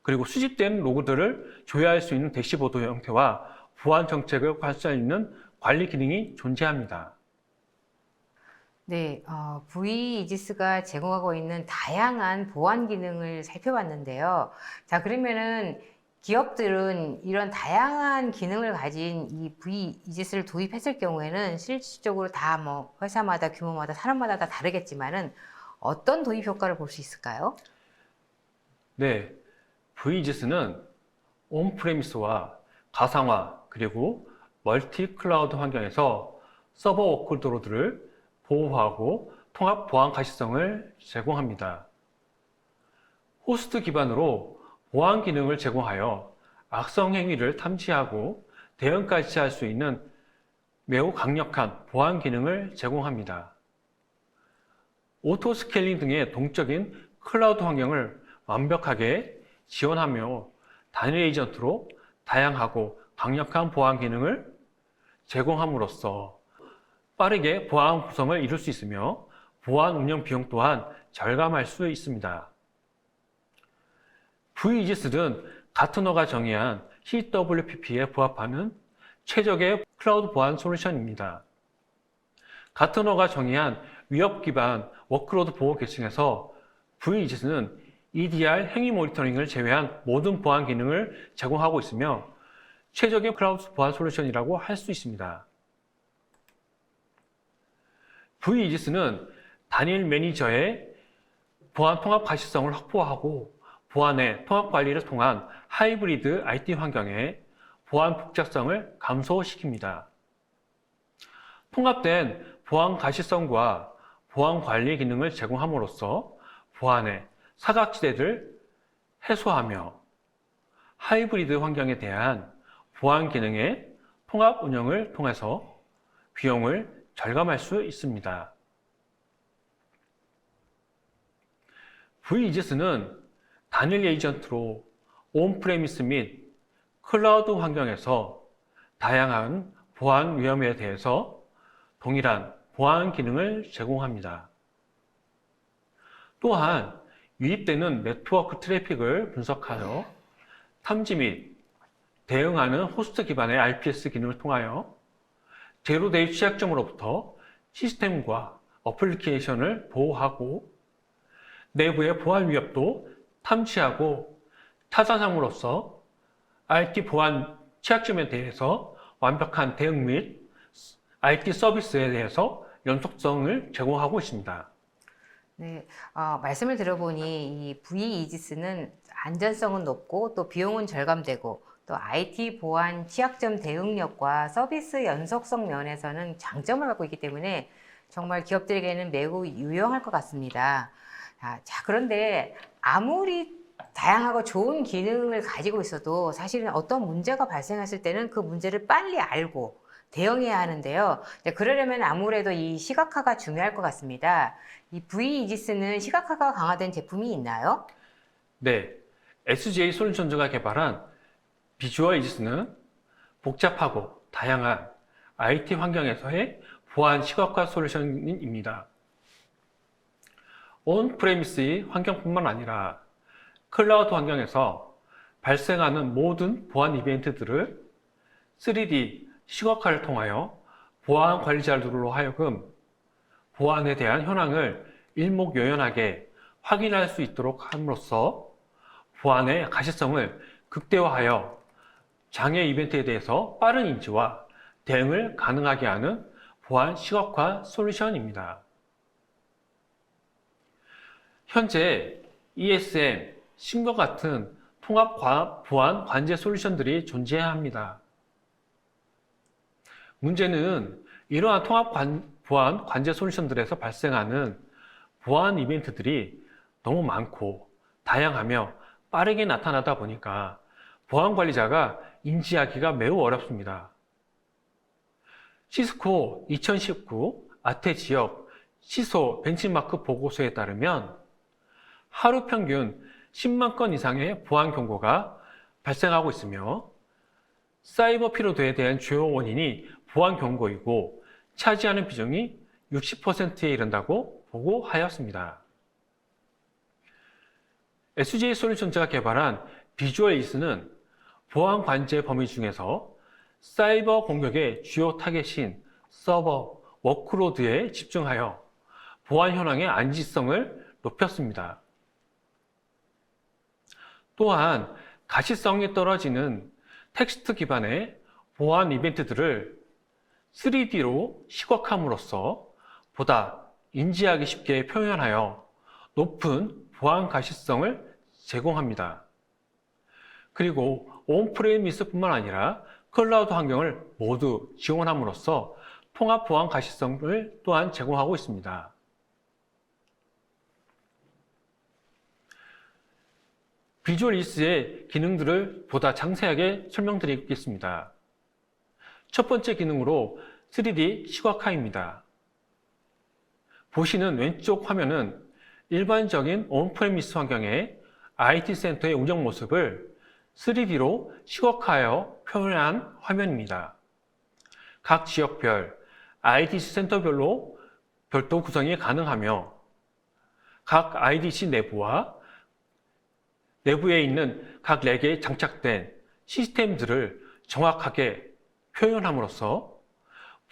그리고 수집된 로그들을 조회할 수 있는 대시보드 형태와 보안 정책을 할 수 있는 관리 기능이 존재합니다. 네, VEGS가 제공하고 있는 다양한 보안 기능을 살펴봤는데요. 자, 그러면은 기업들은 이런 다양한 기능을 가진 이 VEGS를 도입했을 경우에는 실질적으로 다 뭐 회사마다 규모마다 사람마다 다 다르겠지만은 어떤 도입 효과를 볼 수 있을까요? 네, VGS는 온프레미스와 가상화 그리고 멀티 클라우드 환경에서 서버 워크로드를 보호하고 통합 보안 가시성을 제공합니다. 호스트 기반으로 보안 기능을 제공하여 악성 행위를 탐지하고 대응까지 할 수 있는 매우 강력한 보안 기능을 제공합니다. 오토 스케일링 등의 동적인 클라우드 환경을 완벽하게 지원하며 단일 에이전트로 다양하고 강력한 보안 기능을 제공함으로써 빠르게 보안 구성을 이룰 수 있으며 보안 운영 비용 또한 절감할 수 있습니다. VEGS는 가트너가 정의한 CWPP에 부합하는 최적의 클라우드 보안 솔루션입니다. 가트너가 정의한 위협 기반 워크로드 보호 계층에서 VEGS는 EDR 행위 모니터링을 제외한 모든 보안 기능을 제공하고 있으며 최적의 클라우드 보안 솔루션이라고 할 수 있습니다. VEGS는 단일 매니저의 보안 통합 가시성을 확보하고 보안의 통합 관리를 통한 하이브리드 IT 환경에 보안 복잡성을 감소시킵니다. 통합된 보안 가시성과 보안 관리 기능을 제공함으로써 보안의 사각지대를 해소하며 하이브리드 환경에 대한 보안 기능의 통합 운영을 통해서 비용을 절감할 수 있습니다. VEGS는 단일 에이전트로 온프레미스 및 클라우드 환경에서 다양한 보안 위험에 대해서 동일한 보안 기능을 제공합니다. 또한 유입되는 네트워크 트래픽을 분석하여 탐지 및 대응하는 호스트 기반의 RPS 기능을 통하여 제로데이 취약점으로부터 시스템과 어플리케이션을 보호하고 내부의 보안 위협도 탐지하고 타산함으로써 IT 보안 취약점에 대해서 완벽한 대응 및 IT 서비스에 대해서 연속성을 제공하고 있습니다. 네, 말씀을 들어보니 이 VEGS는 안전성은 높고 또 비용은 절감되고 또 IT 보안 취약점 대응력과 서비스 연속성 면에서는 장점을 갖고 있기 때문에 정말 기업들에게는 매우 유용할 것 같습니다. 자, 그런데 아무리 다양하고 좋은 기능을 가지고 있어도 사실은 어떤 문제가 발생했을 때는 그 문제를 빨리 알고 대응해야 하는데요. 그러려면 아무래도 이 시각화가 중요할 것 같습니다. 이 VEGS는 시각화가 강화된 제품이 있나요? 네, SGA 솔루션즈가 개발한 비주얼 이지스는 복잡하고 다양한 IT 환경에서의 보안 시각화 솔루션입니다. 온프레미스의 환경뿐만 아니라 클라우드 환경에서 발생하는 모든 보안 이벤트들을 3D 시각화를 통하여 보안 관리자들로 하여금 보안에 대한 현황을 일목요연하게 확인할 수 있도록 함으로써 보안의 가시성을 극대화하여 장애 이벤트에 대해서 빠른 인지와 대응을 가능하게 하는 보안 시각화 솔루션입니다. 현재 ESM, SIEM과 같은 통합 보안 관제 솔루션들이 존재합니다. 문제는 이러한 통합 보안 관제 솔루션들에서 발생하는 보안 이벤트들이 너무 많고 다양하며 빠르게 나타나다 보니까 보안 관리자가 인지하기가 매우 어렵습니다. 시스코 2019 아태 지역 시소 벤치마크 보고서에 따르면 하루 평균 10만 건 이상의 보안 경고가 발생하고 있으며 사이버 피로도에 대한 주요 원인이 보안 경고이고 차지하는 비중이 60%에 이른다고 보고하였습니다. SGA 솔루션즈가 개발한 비주얼 이스는 보안 관제 범위 중에서 사이버 공격의 주요 타겟인 서버, 워크로드에 집중하여 보안 현황의 안지성을 높였습니다. 또한 가시성이 떨어지는 텍스트 기반의 보안 이벤트들을 3D로 시각함으로써 보다 인지하기 쉽게 표현하여 높은 보안 가시성을 제공합니다. 그리고 온프레미스뿐만 아니라 클라우드 환경을 모두 지원함으로써 통합 보안 가시성을 또한 제공하고 있습니다. 비주얼 이스의 기능들을 보다 자세하게 설명드리겠습니다. 첫 번째 기능으로 3D 시각화입니다. 보시는 왼쪽 화면은 일반적인 온프레미스 환경의 IT 센터의 운영 모습을 3D로 시각화하여 표현한 화면입니다. 각 지역별, IDC 센터별로 별도 구성이 가능하며 각 IDC 내부에 있는 각 렉에 장착된 시스템들을 정확하게 표현함으로써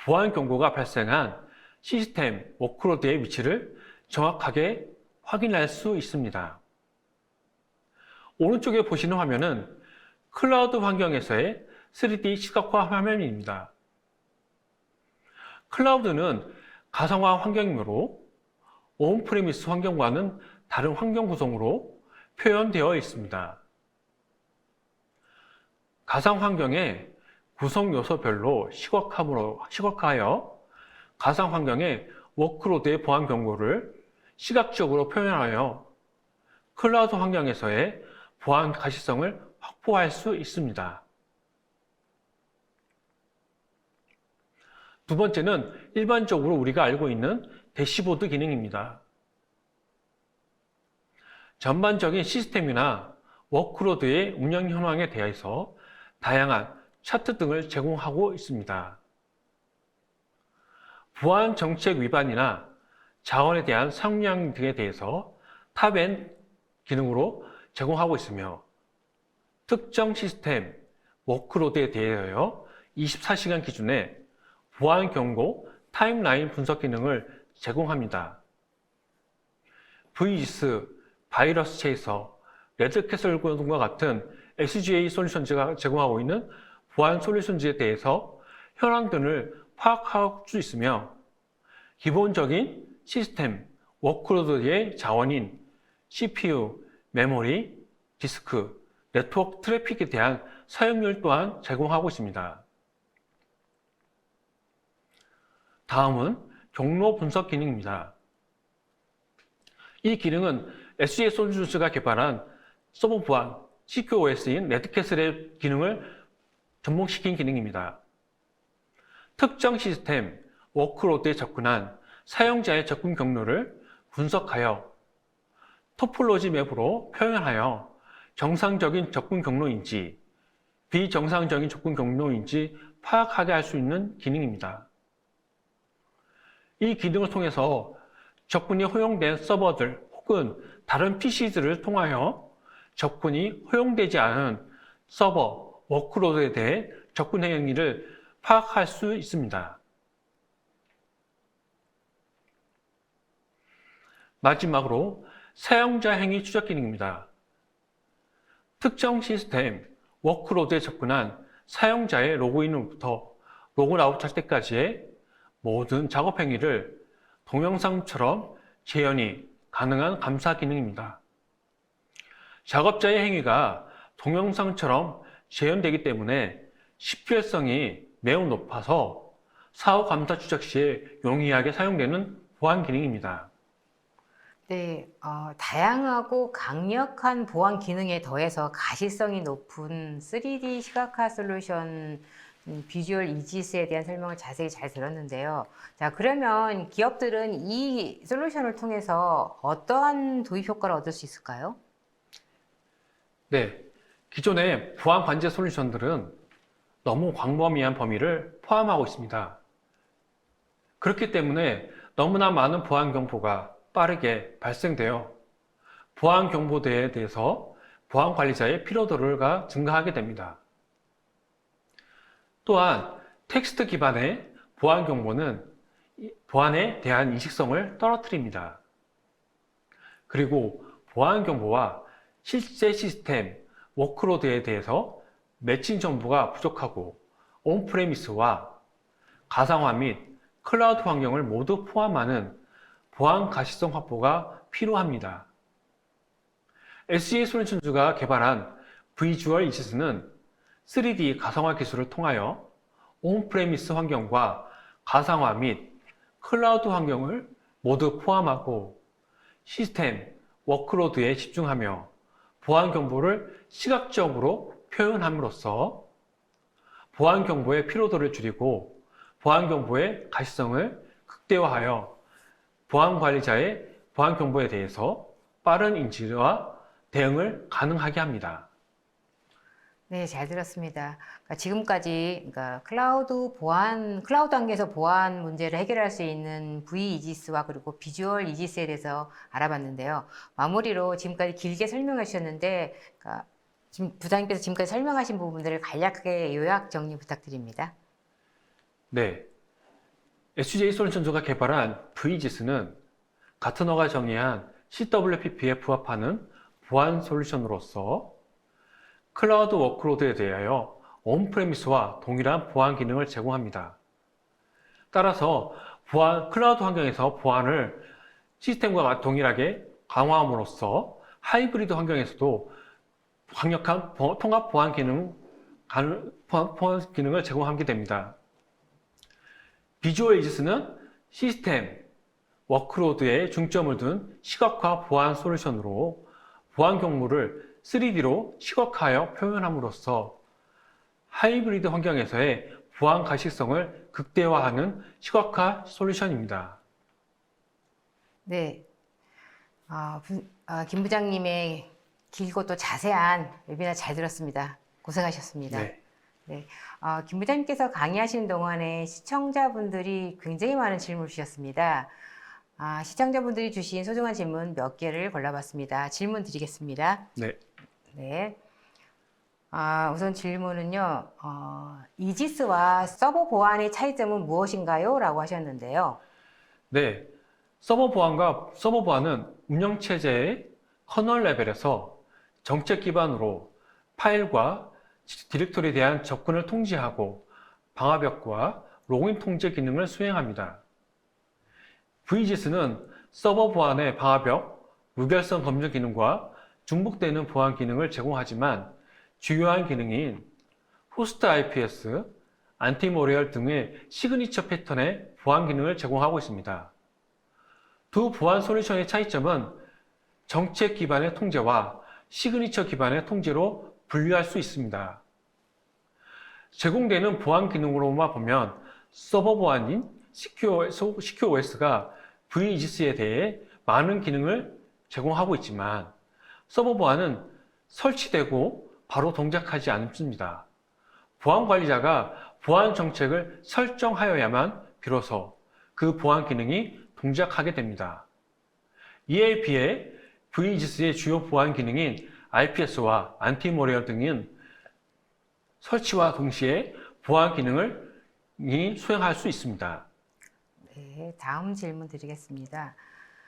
보안 경고가 발생한 시스템 워크로드의 위치를 정확하게 확인할 수 있습니다. 오른쪽에 보시는 화면은 클라우드 환경에서의 3D 시각화 화면입니다. 클라우드는 가상화 환경이므로 온프리미스 환경과는 다른 환경 구성으로 표현되어 있습니다. 가상 환경의 구성 요소별로 시각화하여 가상 환경의 워크로드의 보안 경고를 시각적으로 표현하여 클라우드 환경에서의 보안 가시성을 확보할 수 있습니다. 두 번째는 일반적으로 우리가 알고 있는 대시보드 기능입니다. 전반적인 시스템이나 워크로드의 운영 현황에 대해서 다양한 차트 등을 제공하고 있습니다. 보안 정책 위반이나 자원에 대한 상량 등에 대해서 탑-엔 기능으로 제공하고 있으며 특정 시스템, 워크로드에 대하여 24시간 기준에 보안 경고 타임라인 분석 기능을 제공합니다. VGIS, 바이러스 체이서, 레드캐슬 등과 같은 SGA 솔루션즈가 제공하고 있는 보안 솔루션즈에 대해서 현황 등을 파악할 수 있으며 기본적인 시스템, 워크로드의 자원인 CPU, 메모리, 디스크, 네트워크 트래픽에 대한 사용률 또한 제공하고 있습니다. 다음은 경로 분석 기능입니다. 이 기능은 SGA 솔루션스가 개발한 서버 보안 CQOS인 레드캐슬의 기능을 접목시킨 기능입니다. 특정 시스템, 워크로드에 접근한 사용자의 접근 경로를 분석하여 토폴로지 맵으로 표현하여 정상적인 접근 경로인지 비정상적인 접근 경로인지 파악하게 할 수 있는 기능입니다. 이 기능을 통해서 접근이 허용된 서버들 혹은 다른 PC들을 통하여 접근이 허용되지 않은 서버, 워크로드에 대해 접근 행위를 파악할 수 있습니다. 마지막으로 사용자 행위 추적 기능입니다. 특정 시스템, 워크로드에 접근한 사용자의 로그인부터 로그아웃 할 때까지의 모든 작업 행위를 동영상처럼 재현이 가능한 감사 기능입니다. 작업자의 행위가 동영상처럼 재현되기 때문에 식별성이 매우 높아서 사후 감사 추적 시에 용이하게 사용되는 보안 기능입니다. 네, 다양하고 강력한 보안 기능에 더해서 가시성이 높은 3D 시각화 솔루션 비주얼 이지스에 대한 설명을 자세히 잘 들었는데요. 자, 그러면 기업들은 이 솔루션을 통해서 어떠한 도입 효과를 얻을 수 있을까요? 네, 기존의 보안 관제 솔루션들은 너무 광범위한 범위를 포함하고 있습니다. 그렇기 때문에 너무나 많은 보안 경보가 빠르게 발생되어 보안 경보대에 대해서 보안 관리자의 피로도가 증가하게 됩니다. 또한 텍스트 기반의 보안 경보는 보안에 대한 인식성을 떨어뜨립니다. 그리고 보안 경보와 실제 시스템, 워크로드에 대해서 매칭 정보가 부족하고 온프레미스와 가상화 및 클라우드 환경을 모두 포함하는 보안 가시성 확보가 필요합니다. SGA 솔루션즈가 개발한 비주얼 이지스는 3D 가상화 기술을 통하여 온프레미스 환경과 가상화 및 클라우드 환경을 모두 포함하고 시스템, 워크로드에 집중하며 보안 경보를 시각적으로 표현함으로써 보안 경보의 피로도를 줄이고 보안 경보의 가시성을 극대화하여 보안 관리자의 보안 경보에 대해서 빠른 인지와 대응을 가능하게 합니다. 네, 잘 들었습니다. 지금까지 클라우드 환경에서 보안 문제를 해결할 수 있는 VEGIS와 그리고 비주얼 이지스에 대해서 알아봤는데요. 마무리로 지금까지 길게 설명해 주셨는데, 지금 부장님께서 지금까지 설명하신 부분들을 간략하게 요약 정리 부탁드립니다. 네, SGA 솔루션즈가 개발한 VEGIS는 가트너가 정의한 CWPP에 부합하는 보안 솔루션으로서 클라우드 워크로드에 대하여 온프레미스와 동일한 보안 기능을 제공합니다. 따라서 클라우드 환경에서 보안을 시스템과 동일하게 강화함으로써 하이브리드 환경에서도 강력한 통합 보안 기능을 제공하게 됩니다. 비주얼 에이지스는 시스템, 워크로드에 중점을 둔 시각화 보안 솔루션으로 보안 경로를 3D로 시각화하여 표현함으로써 하이브리드 환경에서의 보안 가시성을 극대화하는 시각화 솔루션입니다. 네, 김 부장님의 길고 또 자세한 웨비나 잘 들었습니다. 고생하셨습니다. 네. 네, 김 부장님께서 강의하시는 동안에 시청자분들이 굉장히 많은 질문을 주셨습니다. 시청자분들이 주신 소중한 질문 몇 개를 골라봤습니다. 질문 드리겠습니다. 네. 네. 우선 질문은요, 이지스와 서버 보안의 차이점은 무엇인가요? 라고 하셨는데요. 네. 서버 보안은 운영체제의 커널 레벨에서 정책 기반으로 파일과 디렉토리에 대한 접근을 통제하고 방화벽과 로그인 통제 기능을 수행합니다. VGS는 서버 보안의 방화벽, 무결성 검증 기능과 중복되는 보안 기능을 제공하지만 주요한 기능인 호스트 IPS, 안티모리얼 등의 시그니처 패턴의 보안 기능을 제공하고 있습니다. 두 보안 솔루션의 차이점은 정책 기반의 통제와 시그니처 기반의 통제로 분류할 수 있습니다. 제공되는 보안 기능으로만 보면 서버 보안인 CQOS가 VGS에 대해 많은 기능을 제공하고 있지만 서버 보안은 설치되고 바로 동작하지 않습니다. 보안 관리자가 보안 정책을 설정하여야만 비로소 그 보안 기능이 동작하게 됩니다. 이에 비해 VGS의 주요 보안 기능인 IPS와 안티모리얼 등은 설치와 동시에 보안 기능을 수행할 수 있습니다. 네, 다음 질문 드리겠습니다.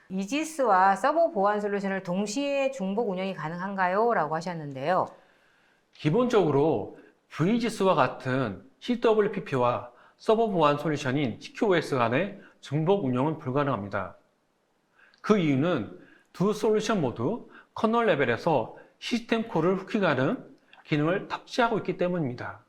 이지스와 서버 보안 솔루션을 동시에 중복 운영이 가능한가요? 라고 하셨는데요. 기본적으로 VGS와 같은 CWPP와 서버 보안 솔루션인 CQOS 간의 중복 운영은 불가능합니다. 그 이유는 두 솔루션 모두 커널 레벨에서 시스템 콜을 후킹하는 기능을 탑재하고 있기 때문입니다.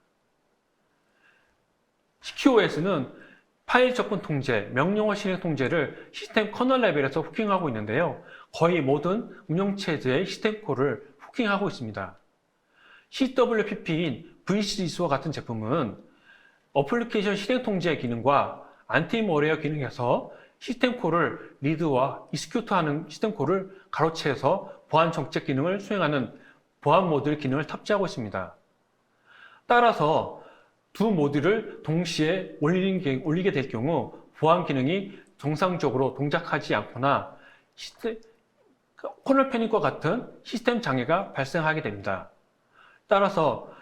CQOS는 파일 접근 통제, 명령어 실행 통제를 시스템 커널 레벨에서 후킹하고 있는데요. 거의 모든 운영체제의 시스템 콜을 후킹하고 있습니다. CWPP인 VGS와 같은 제품은 어플리케이션 실행 통제 기능과 안티모리어 기능에서 시스템 콜을 리드와 이스큐트하는 시스템 콜을 가로채서 보안 정책 기능을 수행하는 보안 모듈 기능을 탑재하고 있습니다. 따라서 두 모듈을 동시에 올리게 될 경우 보안 기능이 정상적으로 동작하지 않거나 커널 패닉과 같은 시스템 장애가 발생하게 됩니다. 따라서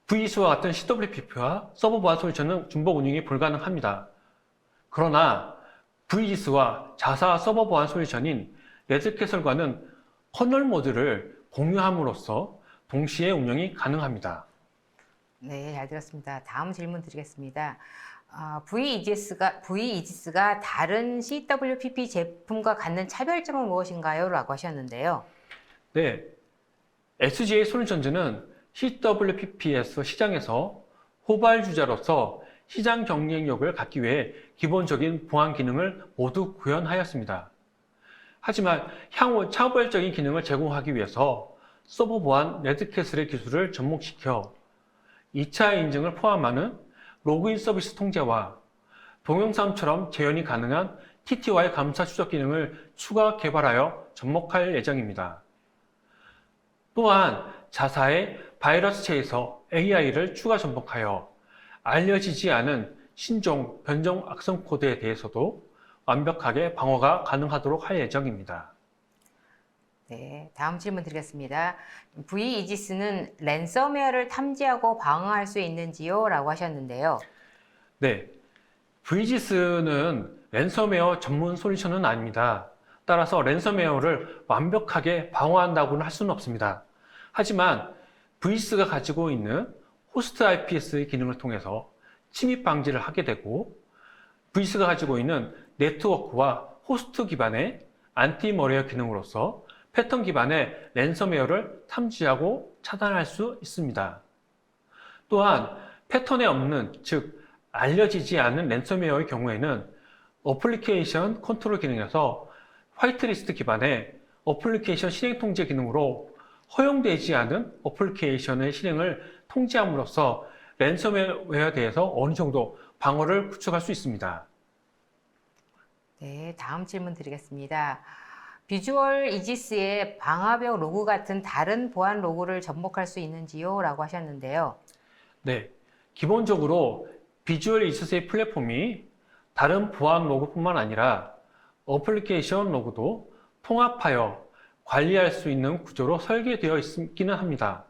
VGS와 같은 CWPP와 서버 보안 솔루션은 중복 운영이 불가능합니다. 그러나 VGS와 자사 서버 보안 솔루션인 레드캐슬과는 커널 모듈을 공유함으로써 동시에 운영이 가능합니다. 네, 잘 들었습니다. 다음 질문 드리겠습니다. VEGS가 다른 CWPP 제품과 갖는 차별점은 무엇인가요? 라고 하셨는데요. 네, SGA 솔루션즈는 CWPP에서 시장에서 호발주자로서 시장 경쟁력을 갖기 위해 기본적인 보안 기능을 모두 구현하였습니다. 하지만 향후 차별적인 기능을 제공하기 위해서 서버 보안 레드캐슬의 기술을 접목시켜 2차 인증을 포함하는 로그인 서비스 통제와 동영상처럼 재현이 가능한 TTY 감사 추적 기능을 추가 개발하여 접목할 예정입니다. 또한 자사의 바이러스 체에서 AI를 추가 접목하여 알려지지 않은 신종, 변종 악성 코드에 대해서도 완벽하게 방어가 가능하도록 할 예정입니다. 네, 다음 질문 드리겠습니다. VEGS는 랜섬웨어를 탐지하고 방어할 수 있는지요? 라고 하셨는데요. 네, VGS는 랜섬웨어 전문 솔루션은 아닙니다. 따라서 랜섬웨어를 완벽하게 방어한다고는 할 수는 없습니다. 하지만 VS가 가지고 있는 호스트 IPS의 기능을 통해서 침입 방지를 하게 되고, VS가 가지고 있는 네트워크와 호스트 기반의 안티머레어 기능으로서 패턴 기반의 랜섬웨어를 탐지하고 차단할 수 있습니다. 또한 패턴에 없는, 즉 알려지지 않은 랜섬웨어의 경우에는 어플리케이션 컨트롤 기능에서 화이트리스트 기반의 어플리케이션 실행 통제 기능으로 허용되지 않은 어플리케이션의 실행을 통제함으로써 랜섬웨어에 대해서 어느 정도 방어를 구축할 수 있습니다. 네, 다음 질문 드리겠습니다. 비주얼 이지스의 방화벽 로고 같은 다른 보안 로고를 접목할 수 있는지요? 라고 하셨는데요. 네, 기본적으로 비주얼 이지스의 플랫폼이 다른 보안 로고뿐만 아니라 어플리케이션 로고도 통합하여 관리할 수 있는 구조로 설계되어 있기는 합니다.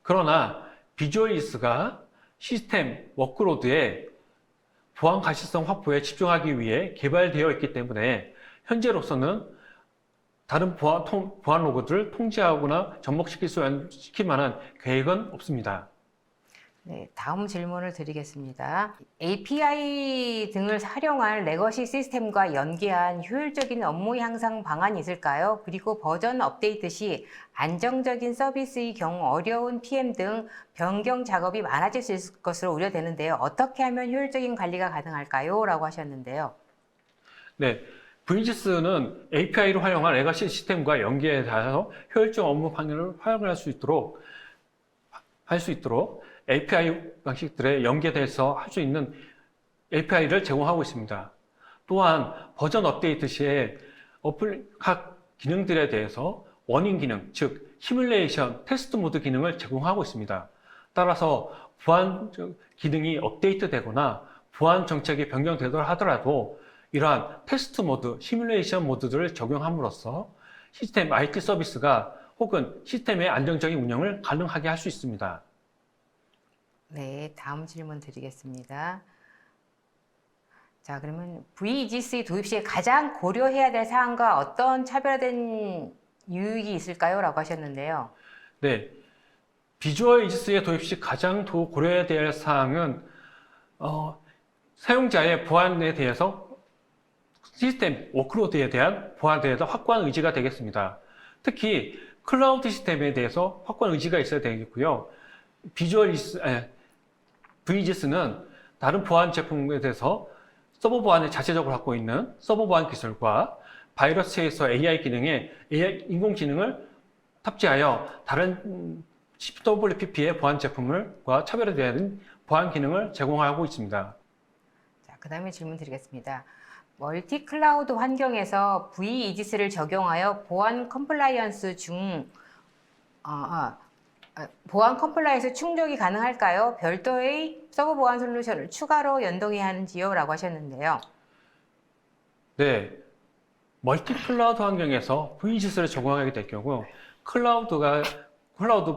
그러나 비주얼 이지스가 시스템 워크로드에 보안 가시성 확보에 집중하기 위해 개발되어 있기 때문에 현재로서는 다른 보안 로고들을 통제하거나 접목시킬 만한 계획은 없습니다. 네, 다음 질문을 드리겠습니다. API 등을 활용한 레거시 시스템과 연계한 효율적인 업무 향상 방안이 있을까요? 그리고 버전 업데이트 시 안정적인 서비스의 경우 어려운 PM 등 변경 작업이 많아질 수 있을 것으로 우려되는데요. 어떻게 하면 효율적인 관리가 가능할까요? 라고 하셨는데요. 네, VGS는 API를 활용한 레거시 시스템과 연계해서 효율적 업무 방향을 활용할 수 있도록 API 방식들에 연계돼서 할 수 있는 API를 제공하고 있습니다. 또한 버전 업데이트 시에 각 기능들에 대해서 원인 기능, 즉 시뮬레이션, 테스트 모드 기능을 제공하고 있습니다. 따라서 보안 기능이 업데이트 되거나 보안 정책이 변경되더라 하더라도 이러한 테스트 모드, 시뮬레이션 모드들을 적용함으로써 시스템 IT 서비스가 혹은 시스템의 안정적인 운영을 가능하게 할 수 있습니다. 네, 다음 질문 드리겠습니다. 자, 그러면 VGC 도입 시에 가장 고려해야 될 사항과 어떤 차별화된 유익이 있을까요? 라고 하셨는데요. 네, 비주얼 이지스의 도입 시 가장 고려해야 될 사항은 사용자의 보안에 대해서 시스템 워크로드에 대한 보안에 대해서 확고한 의지가 되겠습니다. 특히 클라우드 시스템에 대해서 확고한 의지가 있어야 되겠고요. VGS는 다른 보안 제품에 대해서 서버 보안을 자체적으로 갖고 있는 서버 보안 기술과 바이러스 체이서 AI 기능의 인공지능을 탑재하여 다른 WPP의 보안 제품과 차별화되는 보안 기능을 제공하고 있습니다. 자, 그 다음에 질문 드리겠습니다. 멀티 클라우드 환경에서 VEGS를 적용하여 보안 컴플라이언스 충족이 가능할까요? 별도의 서버 보안 솔루션을 추가로 연동해야 하는지요? 라고 하셨는데요. 네, 멀티 클라우드 환경에서 VGS를 적용하게 될 경우 클라우드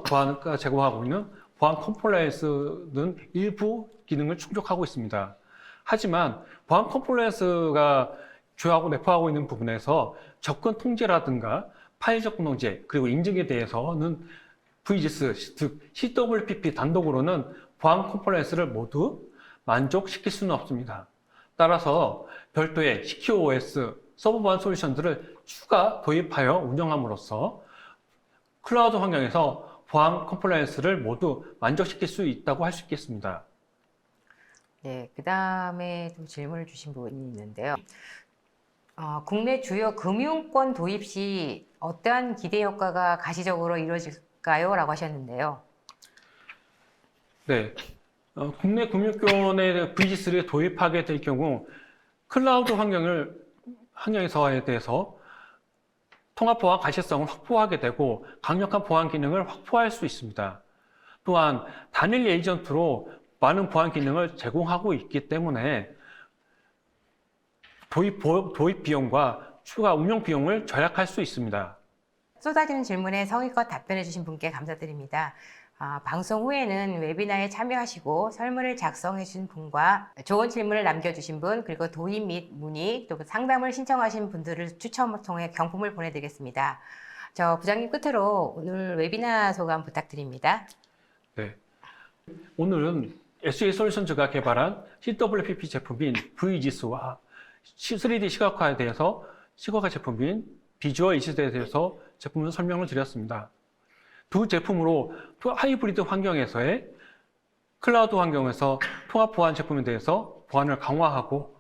보안가 제공하고 있는 보안 컴플라이언스는 일부 기능을 충족하고 있습니다. 하지만 보안 컴플라이언스가 주요하고 내포하고 있는 부분에서 접근 통제라든가 파일 접근 통제 그리고 인증에 대해서는 VGS, 즉 CWPP 단독으로는 보안 컴플라이언스를 모두 만족시킬 수는 없습니다. 따라서 별도의 CQOS 서버 보안 솔루션들을 추가 도입하여 운영함으로써 클라우드 환경에서 보안 컴플라이언스를 모두 만족시킬 수 있다고 할 수 있겠습니다. 네, 그 다음에 좀 질문을 주신 부분이 있는데요. 국내 주요 금융권 도입 시 어떠한 기대 효과가 가시적으로 이루어질까요? 라고 하셨는데요. 네, 국내 금융권에 VGS를 도입하게 될 경우 클라우드 환경에서에 대해서 통합 보안 가시성을 확보하게 되고 강력한 보안 기능을 확보할 수 있습니다. 또한 단일 에이전트로 많은 보안 기능을 제공하고 있기 때문에 도입 비용과 추가 운영 비용을 절약할 수 있습니다. 쏟아지는 질문에 성의껏 답변해 주신 분께 감사드립니다. 방송 후에는 웨비나에 참여하시고 설문을 작성해 주신 분과 좋은 질문을 남겨주신 분, 그리고 도입 및 문의, 또 상담을 신청하신 분들을 추첨을 통해 경품을 보내드리겠습니다. 저 부장님 끝으로 오늘 웨비나 소감 부탁드립니다. 네. 오늘은 SUA 솔루션즈가 개발한 CWPP 제품인 VGS와 3D 시각화에 대해서 시각화 제품인 비주얼 이시드에 대해서 제품을 설명을 드렸습니다. 두 제품으로 하이브리드 환경에서의 클라우드 환경에서 통합 보안 제품에 대해서 보안을 강화하고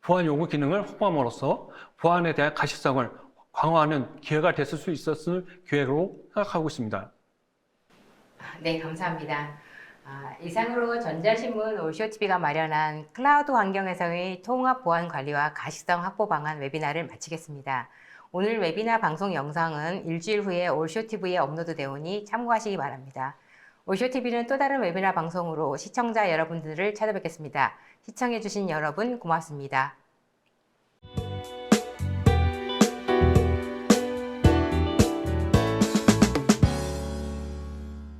보안 요구 기능을 확보함으로써 보안에 대한 가시성을 강화하는 기회가 됐을 수 있었을 기회로 생각하고 있습니다. 네, 감사합니다. 이상으로 전자신문 올쇼TV가 마련한 클라우드 환경에서의 통합 보안 관리와 가시성 확보 방안 웨비나를 마치겠습니다. 오늘 웨비나 방송 영상은 일주일 후에 올쇼TV에 업로드되오니 참고하시기 바랍니다. 올쇼TV는 또 다른 웨비나 방송으로 시청자 여러분들을 찾아뵙겠습니다. 시청해주신 여러분 고맙습니다.